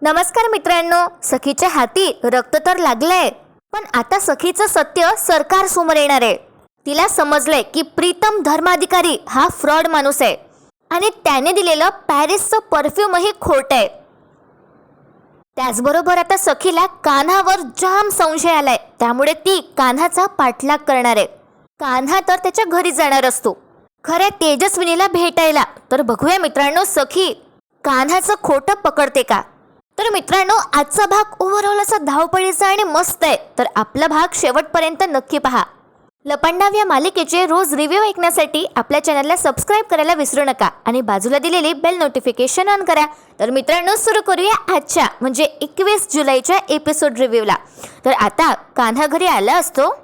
नमस्कार मित्रांनो, सखीच्या हाती रक्त तर लागलंय, पण आता सखीचं सत्य सरकार समोर येणार आहे. तिला समजलंय की प्रीतम धर्माधिकारी हा फ्रॉड माणूस आहे आणि त्याने दिलेलं पॅरिसचं परफ्यूमही खोटं आहे. त्याचबरोबर आता सखीला कान्हावर जाम संशय आलाय, त्यामुळे ती कान्हाचा पाठलाग करणार आहे. कान्हा तर त्याच्या घरी जाणार असतो खऱ्या तेजस्विनीला भेटायला. तर बघूया मित्रांनो, सखी कान्हाचं खोटं पकडते का. तर मित्रांनो, आजचा भाग ओव्हरऑल असा धावपळीचा आणि मस्त आहे, तर आपला भाग शेवटपर्यंत नक्की पहा. लपंडाव या मालिकेचे रोज रिव्ह्यू ऐकण्यासाठी आपल्या चॅनलला सबस्क्राईब करायला विसरू नका आणि बाजूला दिलेली बेल नोटिफिकेशन ऑन करा. तर मित्रांनो, सुरू करूया आजच्या म्हणजे 21 जुलैच्या एपिसोड रिव्ह्यूला. तर आता कान्हा घरी आला असतो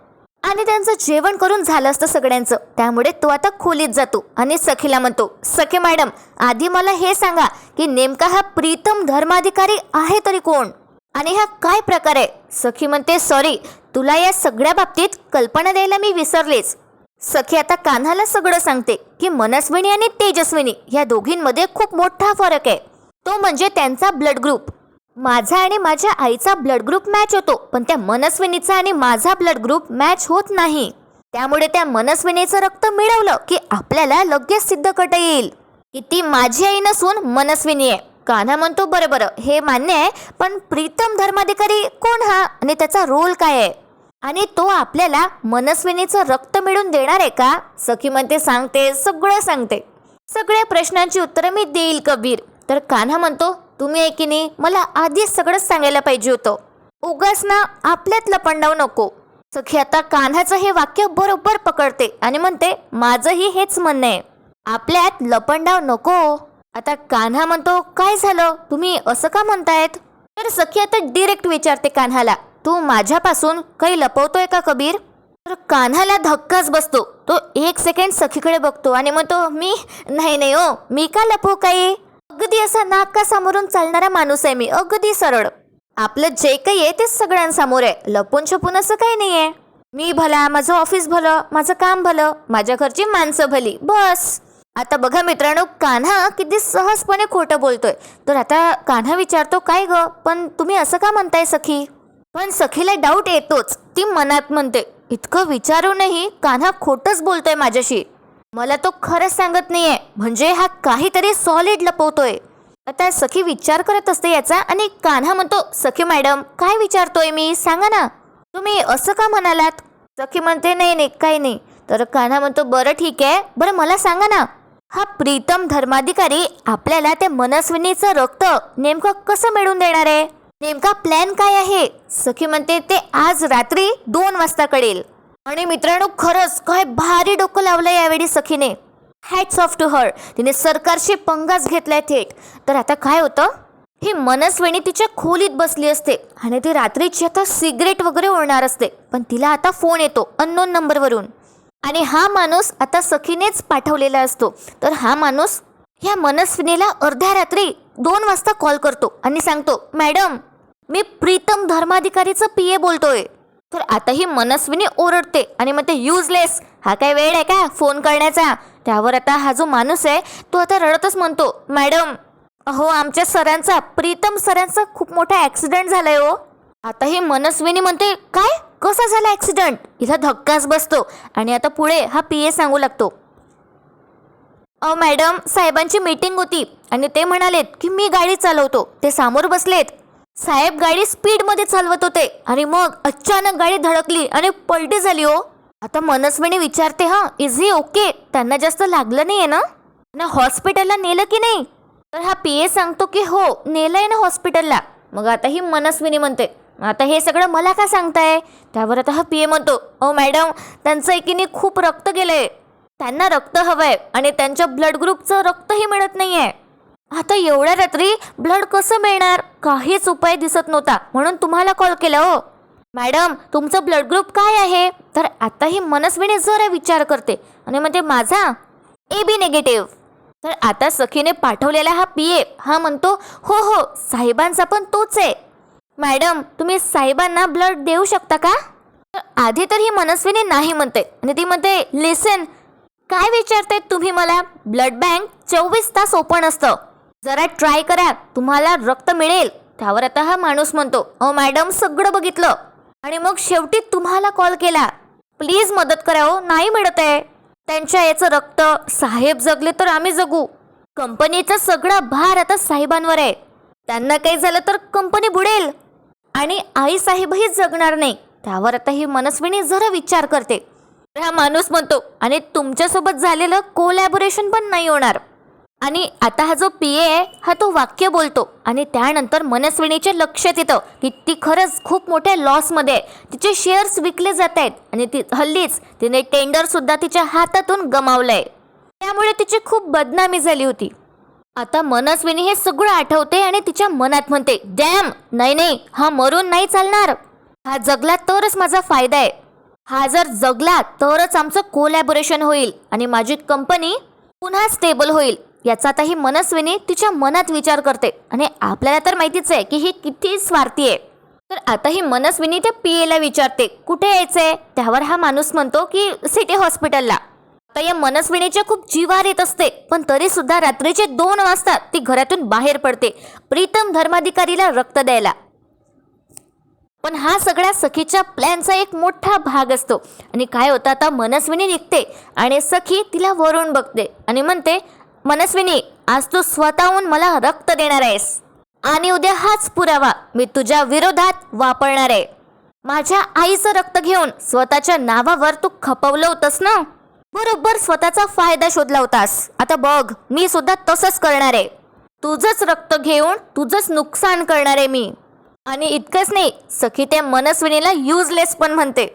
आणि त्यांचं जेवण करून झालं असतं सगळ्यांचं, त्यामुळे तो आता खोलीत जातो आणि सखीला म्हणतो, सखे मॅडम, आधी मला हे सांगा की नेमका हा प्रीतम धर्माधिकारी आहे तरी कोण आणि हा काय प्रकार आहे. सखी म्हणते, सॉरी, तुला या सगळ्या बाबतीत कल्पना द्यायला मी विसरलेच. सखी आता कान्हाला सगळं सांगते की मनस्विनी आणि तेजस्विनी या दोघींमध्ये खूप मोठा फरक आहे. तो म्हणजे त्यांचा ब्लड ग्रुप. माझा आणि माझ्या आईचा ब्लड ग्रुप मॅच होतो, पण त्या मनस्विनीचा आणि माझा ब्लड ग्रुप मॅच होत नाही. त्यामुळे त्या मनस्विनीचं रक्त मिळवलं की आपल्याला लगेच सिद्ध करता येईल की ती माझी आई नसून मनस्विनी आहे. कान्हा म्हणतो, बरं बरं, हे मान्य आहे, पण प्रीतम धर्माधिकारी कोण हा आणि त्याचा रोल काय आहे आणि तो आपल्याला मनस्विनीचं रक्त मिळवून देणार आहे का. सखी म्हणते, सांगते, सगळं सांगते, सगळ्या प्रश्नांची उत्तरं मी देईल कबीर. तर कान्हा म्हणतो, तुम्ही आहे की नाही, मला आधीच सगळंच सांगायला पाहिजे होतं, उगाच ना आपल्यात लपंडाव नको. सखी आता कान्हाचं हे वाक्य बरोबर पकडते आणि म्हणते, माझंही हेच म्हणणं आहे, आपल्यात लपंडाव नको. आता कान्हा म्हणतो, काय झालं, तुम्ही असं का म्हणतायत. तर सखी आता डिरेक्ट विचारते कान्हाला, तू माझ्यापासून काही लपवतोय का कबीर. तर कान्हाला धक्काच बसतो. तो एक सेकंड सखीकडे बघतो आणि म्हणतो, मी नाही हो, मी का लपवू काही. अगदी असा नाकासमोरून चालणारा माणूस आहे मी, अगदी सरळ. आपलं जे काही आहे ते सगळ्यांसमोर आहे, लपून छपून असं काही नाही आहे. मी भला, माझं ऑफिस भलं, माझं काम भलं, माझ्या घरची माणसं भली, बस. आता बघा मित्रांनो, कान्हा किती सहजपणे खोटं बोलतोय. तर आता कान्हा विचारतो, काय ग, पण तुम्ही असं का म्हणताय सखी. पण सखीला डाऊट येतोच. ती मनात म्हणते, इतकं विचारूनही कान्हा खोटंच बोलतोय माझ्याशी, मला तो खरंच सांगत नाहीये, म्हणजे हा काहीतरी सॉलिड लपवतोय. आता सखी विचार करत असते याचा आणि कान्हा म्हणतो, सखी मॅडम, काय विचारतोय मी, सांगा ना, तुम्ही असं का म्हणालात. सखी म्हणते, नाही काही नाही. तर कान्हा म्हणतो, बरं ठीक आहे, बरं मला सांगा ना, हा प्रीतम धर्माधिकारी आपल्याला त्या मनस्विनीचं रक्त नेमकं कसं मिळवून देणार आहे, नेमका प्लॅन काय आहे. सखी म्हणते, ते आज रात्री 2 वाजता कळेल. आणि मित्रांनो, खरंच काय भारी डोकं लावलं यावेळी सखीने. Hats off to her. तिने सरकारशी पंगाच घेतलाय थेट. तर आता काय होतं, ही मनस्विनी तिच्या खोलीत बसली असते आणि ती रात्रीची आता सिगरेट वगैरे ओढणार असते, पण तिला आता फोन येतो अननोन नंबरवरून आणि हा माणूस आता सखीनेच पाठवलेला असतो. तर हा माणूस ह्या मनस्विनीला अर्ध्या रात्री 2 वाजता कॉल करतो आणि सांगतो, मॅडम, मी प्रीतम धर्माधिकारीचं PA बोलतोय. तर आता ही मनस्विनी ओरडते आणि मग ते युजलेस, हा काय वेळ आहे का फोन करण्याचा. त्यावर आता हा जो माणूस आहे तो आता रडतच म्हणतो, मॅडम, अहो आमच्या सरांचा, प्रीतम सरांचा खूप मोठा ॲक्सिडेंट झालाय हो. आता ही मनस्विनी म्हणते, काय, कसा झाला ॲक्सिडेंट. हिला धक्काच बसतो आणि आता पुढे हा PA सांगू लागतो, अहो मॅडम, साहेबांची मीटिंग होती आणि ते म्हणालेत की मी गाडी चालवतो, ते समोर बसलेत. साहेब गाडी स्पीडमध्ये चालवत होते आणि मग अचानक गाडी धडकली आणि पलटी झाली हो. आता मनस्विनी विचारते, हा, इज ही ओके, त्यांना जास्त लागलं नाहीये ना, हॉस्पिटलला नेलं की नाही. तर हा PA सांगतो की हो, नेलंय ना हॉस्पिटलला. मग आता ही मनस्विनी म्हणते, आता हे सगळं मला का सांगताय. त्यावर आता हा PA म्हणतो, अहो मॅडम, त्यांचं एकीने खूप रक्त गेलंय, त्यांना रक्त हवंय आणि त्यांच्या ब्लड ग्रुपचं रक्तही मिळत नाहीये. आता एवढ्या रात्री ब्लड कसं मिळणार, काहीच उपाय दिसत नव्हता, म्हणून तुम्हाला कॉल केला हो. मॅडम, तुमचं ब्लड ग्रुप काय आहे. तर आता ही मनस्विनी जरा विचार करते आणि म्हणते, माझा AB निगेटिव्ह. तर आता सखीने पाठवलेला हा PA हा म्हणतो, हो, साहेबांचा पण तोच आहे. मॅडम, तुम्ही साहेबांना ब्लड देऊ शकता का. तर आधी तर ही मनस्विनी नाही म्हणते आणि ती म्हणते, लिसन, काय विचारताय तुम्ही मला, ब्लड बँक 24 तास ओपन असतं, जरा ट्राय करा, तुम्हाला रक्त मिळेल. त्यावर आता हा माणूस म्हणतो, मॅडम सगळं बघितलं आणि मग शेवटी तुम्हाला कॉल केला. प्लीज मदत करा हो, नाही मिळत आहे. त्यांच्या याचं रक्त, साहेब जगले तर आम्ही जगू. कंपनीचा सगळा भार आता साहेबांवर आहे. त्यांना काही झालं तर कंपनी बुडेल आणि आई साहेबही जगणार नाही. त्यावर आता ही मनस्विनी जरा विचार करते. हा माणूस म्हणतो, आणि तुमच्यासोबत झालेलं कोलॅबोरेशन पण नाही होणार. आणि आता हा जो PA आहे हा तो वाक्य बोलतो आणि त्यानंतर मनस्विनीच्या लक्षात येतं की ती खरंच खूप मोठ्या लॉसमध्ये आहे. तिचे शेअर्स विकले जात आहेत आणि ती हल्लीच तिने टेंडरसुद्धा तिच्या हातातून गमावलंय. त्यामुळे तिची खूप बदनामी झाली होती. आता मनस्विनी हे सगळं आठवते आणि तिच्या मनात म्हणते, डॅम, नाही, हा मरून नाही चालणार. हा जगला तरच माझा फायदा आहे. हा जर जगला तरच आमचं कोलॅबोरेशन होईल आणि माझी कंपनी पुन्हा स्टेबल होईल. याचा आता ही मनस्विनी तिच्या मनात विचार करते आणि आपल्याला तर माहितीच आहे की ही किती स्वार्थी आहे. तर आता ही मनस्विनी त्या PA ला विचारते, कुठे यायचंय? त्यावर हा माणूस म्हणतो की सिटी हॉस्पिटलला. आता या मनस्विनीच्या खूप जीवार येत असते, पण तरी सुद्धा रात्रीचे 2 वाजता ती घरातून बाहेर पडते प्रीतम धर्माधिकारीला रक्त द्यायला. पण हा सगळ्या सखीच्या प्लॅनचा एक मोठा भाग असतो. आणि काय होतं, आता मनस्विनी निघते आणि सखी तिला वरून बघते आणि म्हणते, मनस्विनी, आज तू स्वतःहून मला रक्त देणार आहेस आणि उद्या हाच पुरावा मी तुझ्या विरोधात वापरणार आहे. माझ्या आईचं रक्त घेऊन स्वतःच्या नावावर तू खपवलं होतंस ना, बरोबर स्वतःचा फायदा शोधला होतास. आता बघ, मी सुद्धा तसंच करणार आहे. तुझंच रक्त घेऊन तुझंच नुकसान करणार आहे मी. आणि इतकंच नाही, सखी त्या मनस्विनीला युजलेस पण म्हणते.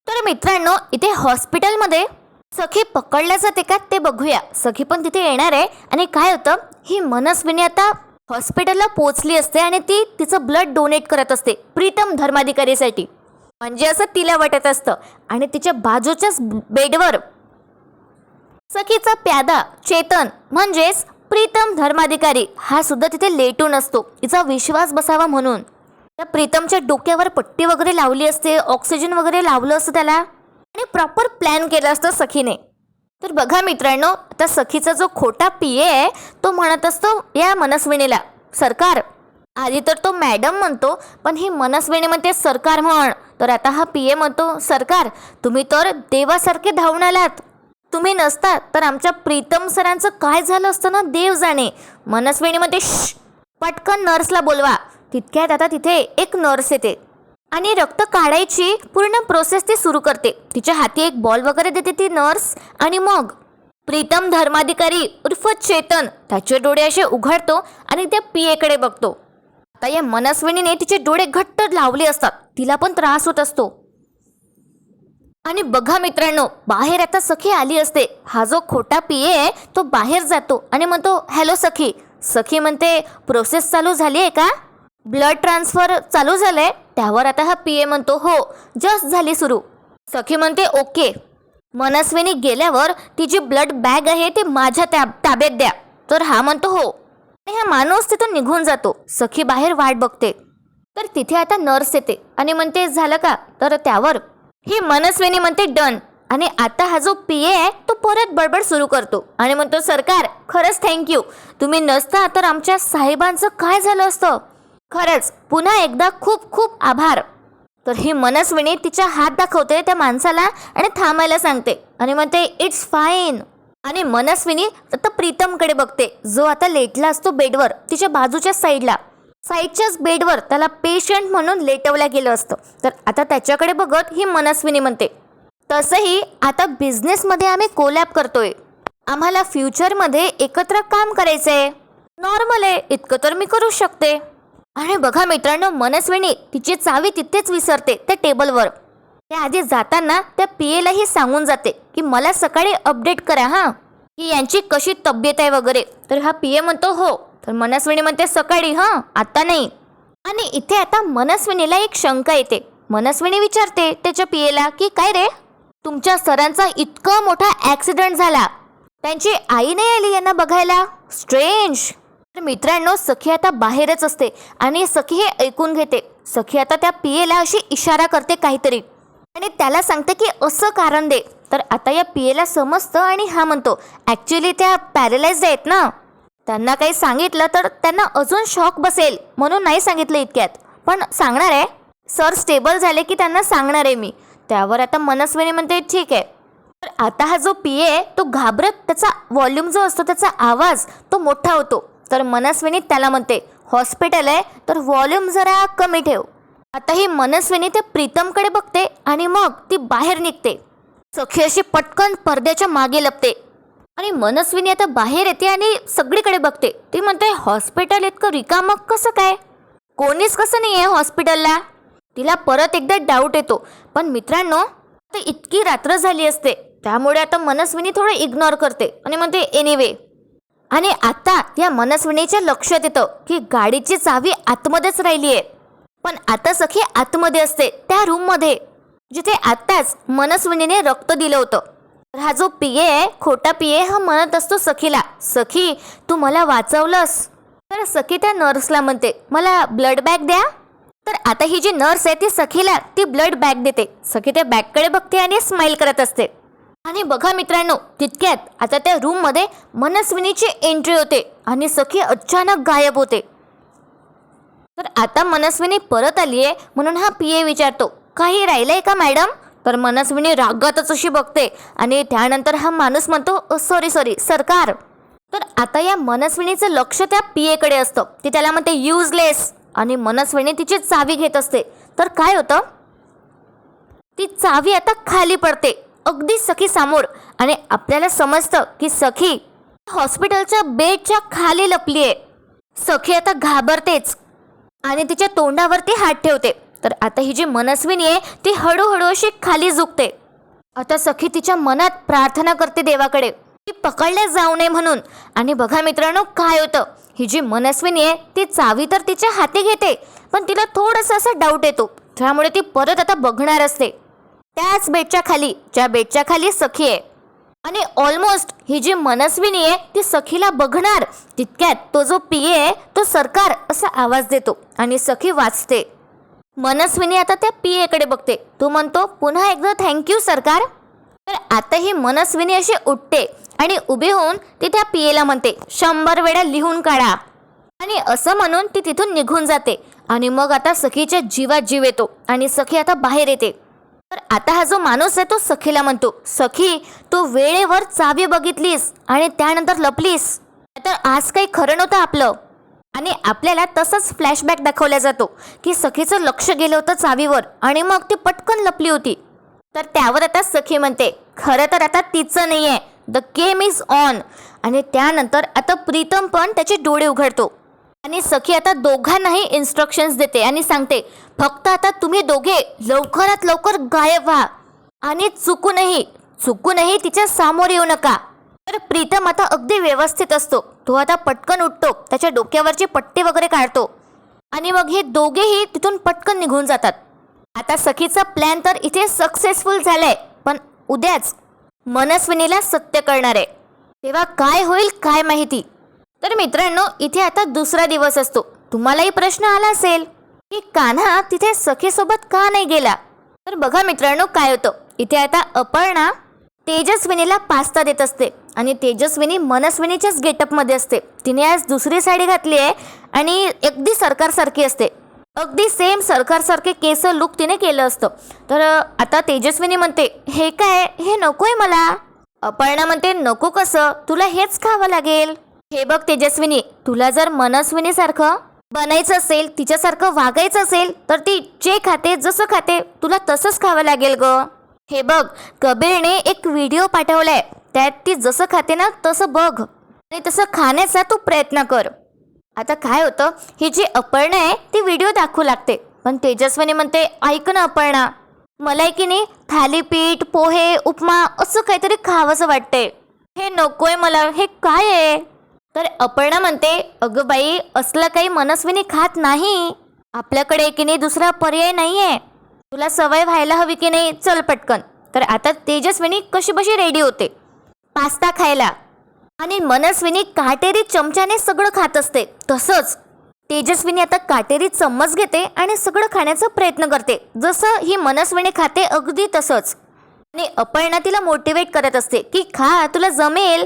तर मित्रांनो, इथे हॉस्पिटलमध्ये सखी पकडल्या जाते का ते बघूया. सखी पण तिथे येणार आहे. आणि काय होतं, ही मनस्विनी आता हॉस्पिटलला पोचली असते आणि ती तिचं ब्लड डोनेट करत असते प्रीतम धर्माधिकारीसाठी. म्हणजे असं तिला वाटत असतं. आणि तिच्या बाजूच्याच बेडवर सखीचा प्यादा चेतन म्हणजेच प्रीतम धर्माधिकारी हा सुद्धा तिथे लेटून असतो, तिचा विश्वास बसावा म्हणून. त्या प्रीतमच्या डोक्यावर पट्टी वगैरे लावली असते, ऑक्सिजन वगैरे लावलं असतं त्याला आणि प्रॉपर प्लॅन केलं असतं सखीने. तर बघा मित्रांनो, आता सखीचा जो खोटा PA आहे तो म्हणत असतो या मनस्विनीला, सरकार. आधी तर तो मॅडम म्हणतो, पण ही मनस्विनी म्हणते सरकार म्हण. तर आता हा PA म्हणतो, सरकार, तुम्ही तर देवासारखे धावून आलात. तुम्ही नसता तर आमच्या प्रीतम सरांचं काय झालं असतं ना, देव जाणे. मनस्विनी म्हणते, पटकन नर्सला बोलवा. तितक्यात आता तिथे एक नर्स येते आणि रक्त काढायची पूर्ण प्रोसेस ती सुरू करते. तिच्या हाती एक बॉल वगैरे देते ती नर्स आणि मग प्रीतम धर्माधिकारी उर्फ चेतन त्याचे डोळे असे उघडतो आणि त्या PA कडे बघतो. आता या मनस्विनीने तिचे डोळे घट्ट लावले असतात, तिला पण त्रास होत असतो. आणि बघा मित्रांनो, बाहेर आता सखी आली असते. हा जो खोटा PA आहे तो बाहेर जातो आणि म्हणतो, हॅलो सखी. सखी म्हणते, प्रोसेस चालू झाली आहे का? ब्लड ट्रान्सफर चालू झालंय? त्यावर आता हा PA म्हणतो, हो, जस्ट झाली सुरू. सखी म्हणते, ओके. मनस्विनी गेल्यावर ती जी ब्लड बॅग आहे ती माझ्या ताब्यात द्या. तर हा म्हणतो हो. आणि हा माणूस तिथून निघून जातो. सखी बाहेर वाट बघते. तर तिथे आता नर्स येते आणि म्हणते, झालं का? तर त्यावर ही मनस्विनी म्हणते, डन. आणि आता हा जो PA आहे तो परत बडबड सुरू करतो आणि म्हणतो, सरकार, खरंच थँक्यू. तुम्ही नसता तर आमच्या साहेबांचं काय झालं असतं. खरंच पुन्हा एकदा खूप खूप आभार. तर ही मनस्विनी तिचा हात दाखवते त्या माणसाला आणि थांबायला सांगते आणि म्हणते, इट्स फाईन. आणि मनस्विनी आता प्रीतमकडे बघते, जो आता लेटला असतो बेडवर तिच्या बाजूच्या साईडच्याच बेडवर त्याला पेशंट म्हणून लेटवलं गेलं असतं. तर आता त्याच्याकडे बघत ही मनस्विनी म्हणते, तसंही आता बिझनेसमध्ये आम्ही कोलॅब करतोय. आम्हाला फ्युचरमध्ये एकत्र काम करायचंय. नॉर्मल आहे, इतकं तर मी करू शकते. आणि बघा मित्रांनो, मनस्विनी तिची चावी तिथेच विसरते त्या टेबलवर. त्या आधी जाताना त्या PA लाही सांगून जाते की मला सकाळी अपडेट करा हां, की यांची कशी तब्येत आहे वगैरे. तर हा PA म्हणतो हो. तर मनस्विनी म्हणते, सकाळी हां, आता नाही. आणि इथे आता मनस्विनीला एक शंका येते. मनस्विनी विचारते त्याच्या PA ला की काय रे, तुमच्या सरांचा इतका मोठा ॲक्सिडेंट झाला, त्यांची आई नाही आली यांना बघायला? स्ट्रेंज. तर मित्रांनो, सखी आता बाहेरच असते आणि सखी हे ऐकून घेते. सखी आता त्या PA ला अशी इशारा करते काहीतरी आणि त्याला सांगते की असं कारण दे. तर आता या PA ला समजतं आणि हा म्हणतो, ॲक्च्युली त्या पॅरलाइज्ड आहेत ना, त्यांना काही सांगितलं तर त्यांना अजून शॉक बसेल म्हणून नाही सांगितलं इतक्यात. पण सांगणार आहे. सर स्टेबल झाले की त्यांना सांगणार आहे मी. त्यावर आता मनस्विनी म्हणते ठीक आहे. तर आता हा जो पीए आहे तो घाबरत त्याचा व्हॉल्यूम जो असतो त्याचा आवाज तो मोठा होतो. तर मनस्विनी त्याला म्हणते हॉस्पिटल आहे तर व्हॉल्यूम जरा कमी ठेव. आता ही मनस्विनी ते प्रीतमकडे बघते आणि मग ती बाहेर निघते. सखी अशी पटकन पडद्याच्या मागे लपते आणि मनस्विनी आता बाहेर येते आणि सगळीकडे बघते. ती म्हणते हॉस्पिटल इतकं रिकामं कसं काय, कोणीच कसं नाही आहे हॉस्पिटलला. तिला परत एकदा डाऊट येतो. पण मित्रांनो आता इतकी रात्र झाली असते त्यामुळे आता मनस्विनी थोडं इग्नोर करते आणि म्हणते एनिवे. आणि आता या मनस्विनीच्या लक्षात येतं की गाडीची चावी आतमध्येच राहिली आहे. पण आता सखी आतमध्ये असते त्या रूममध्ये जिथे आत्ताच मनस्विनीने रक्त दिलं होतं. तर हा जो पीए आहे खोटा पीए हा म्हणत असतो सखीला सखी तू मला वाचवलंस. तर सखी त्या नर्सला म्हणते मला ब्लड बॅग द्या. तर आता ही जी नर्स आहे ती सखीला ती ब्लड बॅग देते. सखी त्या बॅगकडे बघते आणि स्माईल करत असते. आणि बघा मित्रांनो तितक्यात आता त्या रूममध्ये मनस्विनीची एंट्री होते आणि सखी अचानक गायब होते. तर आता मनस्विनी परत आली आहे म्हणून हा पीए विचारतो काही राहिलंय का मॅडम. तर मनस्विनी रागातच अशी बघते आणि त्यानंतर हा माणूस म्हणतो सॉरी सरकार. तर आता या मनस्विनीचं लक्ष त्या पीएकडे असतं. ती त्याला म्हणते युजलेस आणि मनस्विनी तिची चावी घेत असते. तर काय होतं ती चावी आता खाली पडते अगदी सखी समोर आणि आपल्याला समजतं की सखी हॉस्पिटलच्या बेडच्या खाली लपली आहे. सखी आता घाबरतेच आणि तिच्या तोंडावरती हात ठेवते. तर आता ही जी मनस्विनी आहे ती हळूहळू अशी खाली झुकते. आता सखी तिच्या मनात प्रार्थना करते देवाकडे ती पकडल्या जाऊ नये म्हणून. आणि बघा मित्रांनो काय होतं ही जी मनस्विनी आहे ती चावी तर तिच्या हाती घेते पण तिला थोडंसं असा डाऊट येतो. त्यामुळे ती परत आता बघणार असते त्याच बेडच्या खाली ज्या बेडच्या खाली सखी आहे. आणि ऑलमोस्ट ही जी मनस्विनी आहे ती सखीला बघणार तितक्यात तो जो पीए आहे तो सरकार असा आवाज देतो आणि सखी वाचते. मनस्विनी आता त्या पीएकडे बघते. तो म्हणतो पुन्हा एकदा थँक्यू सरकार. तर आता ही मनस्विनी अशी उठते आणि उभी होऊन ती त्या पीएला म्हणते 100 वेळा लिहून काढा. आणि असं म्हणून ती तिथून निघून जाते. आणि मग आता सखीच्या जीवात जीव येतो आणि सखी आता बाहेर येते. तर आता हा जो माणूस आहे तो सखीला म्हणतो सखी तू वेळेवर चावी बघितलीस आणि त्यानंतर लपलीस तर आज काही खरं नव्हतं आपलं. आणि आपल्याला तसंच फ्लॅशबॅक दाखवला जातो की सखीचं लक्ष गेलं होतं चावीवर आणि मग ती पटकन लपली होती. तर त्यावर आता सखी म्हणते खरं तर आता तिचं नाही आहे द गेम इज ऑन. आणि त्यानंतर आता प्रीतम पण त्याचे डोळे उघडतो आणि सखी आता दोघांनाही इन्स्ट्रक्शन्स देते आणि सांगते फक्त आता तुम्ही दोघे लवकरात लवकर गायब व्हा आणि चुकूनही तिच्या समोर येऊ नका. तर प्रीतम आता अगदी व्यवस्थित असतो. तो आता पटकन उठतो त्याच्या डोक्यावरची पट्टी वगैरे काढतो आणि मग हे दोघेही तिथून पटकन निघून जातात. आता सखीचा प्लॅन तर इथे सक्सेसफुल झालाय पण उद्याच मनस्विनीला सत्य कळणार आहे. तेव्हा काय होईल काय माहिती. तर मित्रांनो इथे आता दुसरा दिवस असतो. तुम्हालाही प्रश्न आला असेल की कान्हा तिथे सखीसोबत का नाही गेला. तर बघा मित्रांनो काय होतं इथे आता अपर्णा तेजस्विनीला पास्ता देत असते आणि तेजस्विनी मनस्विनीच्याच गेटअपमध्ये असते. तिने आज दुसरी साडी घातली आहे आणि अगदी सरकारसारखी असते. अगदी सेम सरकारसारखे केस लुक तिने केलं असतं. तर आता तेजस्विनी म्हणते हे काय हे नकोय मला. अपर्णा म्हणते नको कसं तुला हेच खावं लागेल. हे बघ तेजस्विनी तुला जर मनस्विनीसारखं बनायचं असेल तिच्यासारखं वागायचं असेल तर ती जे खाते जसं खाते तुला तसंच खावं लागेल ग. हे बघ कबीरने एक व्हिडिओ पाठवलाय त्यात ती जसं खाते ना तसं बघ आणि तसं खाण्याचा तू प्रयत्न कर. आता काय होतं ही जी अपर्णा आहे ती व्हिडिओ दाखवू लागते पण तेजस्विनी म्हणते ऐक ना अपर्णा मला की नाही थालीपीठ पोहे उपमा असं काहीतरी खावंसं वाटतंय. हे नकोय मला हे काय आहे. तर अपर्णा म्हणते अगं बाई असलं काही मनस्विनी खात नाही. आपल्याकडे की नाही दुसरा पर्याय नाही आहे. तुला सवय व्हायला हवी की नाही चल पटकन. तर आता तेजस्विनी कशी बशी रेडी होते पास्ता खायला आणि मनस्विनी काटेरी चमच्याने सगळं खात असते. तसंच तेजस्विनी आता काटेरी चम्मच घेते आणि सगळं खाण्याचा प्रयत्न करते जसं ही मनस्विनी खाते अगदी तसंच. आणि अपर्णा तिला मोटिवेट करत असते की खा तुला जमेल.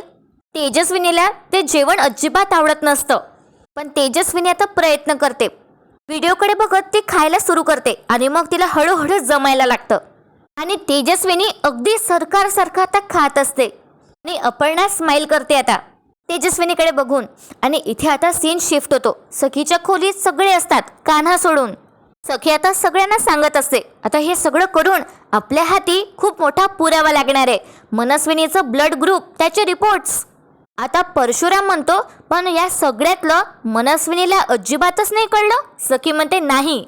तेजस्विनीला ते जेवण अजिबात आवडत नसतं, पण तेजस्विनी आता प्रयत्न करते. व्हिडिओकडे बघत ती खायला सुरू करते आणि मग तिला हळूहळू जमायला लागतं. आणि तेजस्विनी अगदी सरकारसारखं आता खात असते आणि अपर्णा स्माईल करते आता तेजस्विनीकडे बघून. आणि इथे आता सीन शिफ्ट होतो. सखीच्या खोलीत सगळे असतात कान्हा सोडून. सखी आता सगळ्यांना सांगत असते आता हे सगळं करून आपल्या हाती खूप मोठा पुरावा लागणार आहे. मनस्विनीचं ब्लड ग्रुप, त्याचे रिपोर्ट्स. आता परशुराम म्हणतो पण या सगळ्यातलं मनस्विनीला अजिबातच नाही कळलं. सखी म्हणते नाही,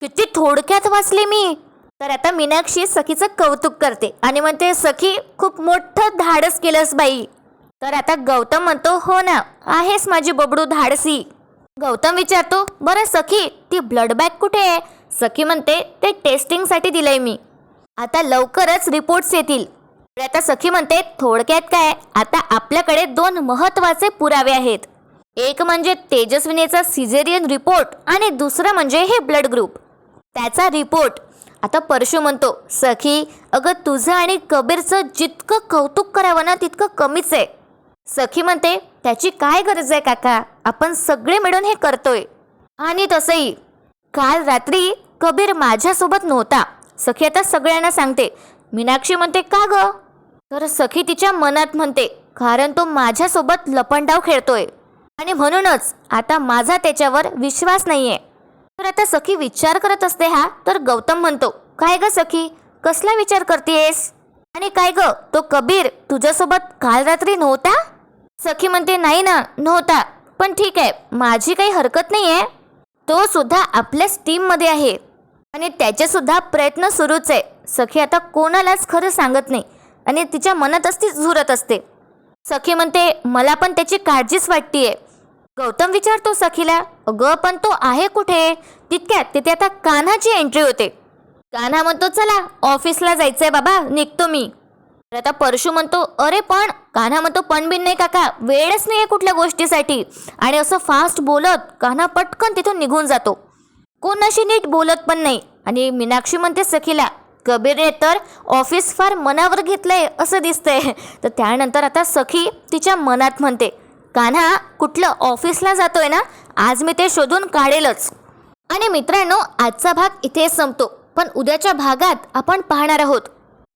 किती थोडक्यात वाचले मी. तर आता मीनाक्षी सखीचं कौतुक करते आणि म्हणते सखी खूप मोठं धाडस केलंस बाई. तर आता गौतम म्हणतो हो ना, आहेस माझी बबडू धाडसी. गौतम विचारतो बरं सखी ती ब्लड बॅग कुठे आहे? सखी म्हणते ते टेस्टिंगसाठी दिलंय मी, आता लवकरच रिपोर्ट्स येतील. आता सखी म्हणते थोडक्यात काय, आता आपल्याकडे 2 महत्त्वाचे पुरावे आहेत. एक म्हणजे तेजस्विनीचा सिझेरियन रिपोर्ट आणि दुसरं म्हणजे हे ब्लड ग्रुप, त्याचा रिपोर्ट. आता परशू म्हणतो सखी अगं तुझं आणि कबीरचं जितकं कौतुक करावं ना तितकं कमीच आहे. सखी म्हणते त्याची काय गरज आहे काका, आपण सगळे मिळून हे करतोय. आणि तसंही काल रात्री कबीर माझ्यासोबत नव्हता. सखी आता सगळ्यांना सांगते. मीनाक्षी म्हणते का गं? तर सखी तिच्या मनात म्हणते कारण तो माझ्यासोबत लपंडाव खेळतोय आणि म्हणूनच आता माझा त्याच्यावर विश्वास नाहीये. तर आता सखी विचार करत असते हा. तर गौतम म्हणतो काय ग सखी कसला विचार करतेस? आणि काय ग तो कबीर तुझ्यासोबत काल रात्री नव्हता? सखी म्हणते नाही ना नव्हता, पण ठीक आहे माझी काही हरकत नाही आहे. तो सुद्धा आपल्याच टीममध्ये आहे आणि त्याचेसुद्धा प्रयत्न सुरूच आहे. सखी आता कोणालाच खरं सांगत नाही आणि तिच्या मनातच ती झुरत असते. सखी म्हणते मला पण त्याची काळजीच वाटतीये. गौतम विचारतो सखीला अगं पण तो आहे कुठे? तितक्यात तिथे आता कान्हाची एंट्री होते. कान्हा म्हणतो चला ऑफिसला जायचंय बाबा, निघतो मी. तर आता परशू म्हणतो अरे पण. कान्हा म्हणतो पण बिन नाही काका, वेळच नाही आहे कुठल्या गोष्टीसाठी. आणि असं फास्ट बोलत कान्हा पटकन तिथून निघून जातो. कोणाशी नीट बोलत पण नाही. आणि मीनाक्षी म्हणते सखीला कबीरने तर ऑफिस फार मनावर घेतलंय असं दिसतंय. तर त्यानंतर आता सखी तिच्या मनात म्हणते कान्हा कुठलं ऑफिसला जातोय ना, आज मी ते शोधून काढेलच. आणि मित्रांनो आजचा भाग इथे संपतो, पण उद्याच्या भागात आपण पाहणार आहोत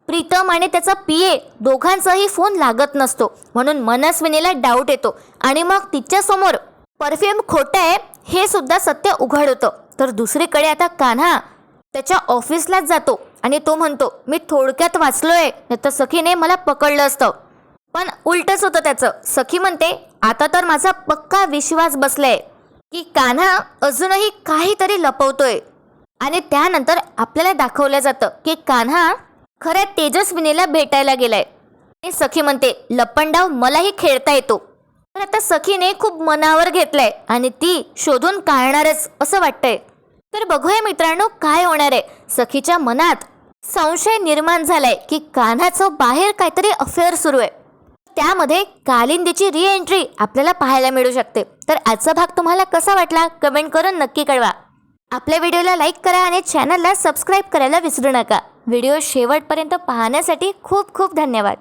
प्रीतम आणि त्याचा पीए दोघांचाही फोन लागत नसतो, म्हणून मनस्विनीला डाऊट येतो आणि मग तिच्यासमोर परफ्यूम खोटं आहे हे सुद्धा सत्य उघड होतं. तर दुसरीकडे आता कान्हा त्याच्या ऑफिसलाच जातो आणि तो म्हणतो मी थोडक्यात वाचलोय, नाही तर सखीने मला पकडलं असतं. पण उलटच होतं त्याचं. सखी म्हणते आता तर माझा पक्का विश्वास बसलाय की कान्हा अजूनही काहीतरी लपवतोय. आणि त्यानंतर आपल्याला दाखवलं जातं की कान्हा खऱ्या तेजस्विनीला भेटायला गेलाय. आणि सखी म्हणते लपंडाव मलाही खेळता येतो. तर आता सखीने खूप मनावर घेतलंय आणि ती शोधून काढणारच असं वाटतंय. तर बघूया मित्रांनो काय होणार आहे. सखीच्या मनात संशय निर्माण झालाय की कान्हाचं बाहेर काहीतरी अफेअर सुरू आहे. त्यामध्ये कालिंदीची रिएंट्री आपल्याला पाहायला मिळू शकते. तर आजचा भाग तुम्हाला कसा वाटला कमेंट करून नक्की कळवा. आपल्या व्हिडिओला लाईक करा आणि चॅनलला सबस्क्राईब करायला विसरू नका. व्हिडिओ शेवटपर्यंत पाहण्यासाठी खूप खूप धन्यवाद.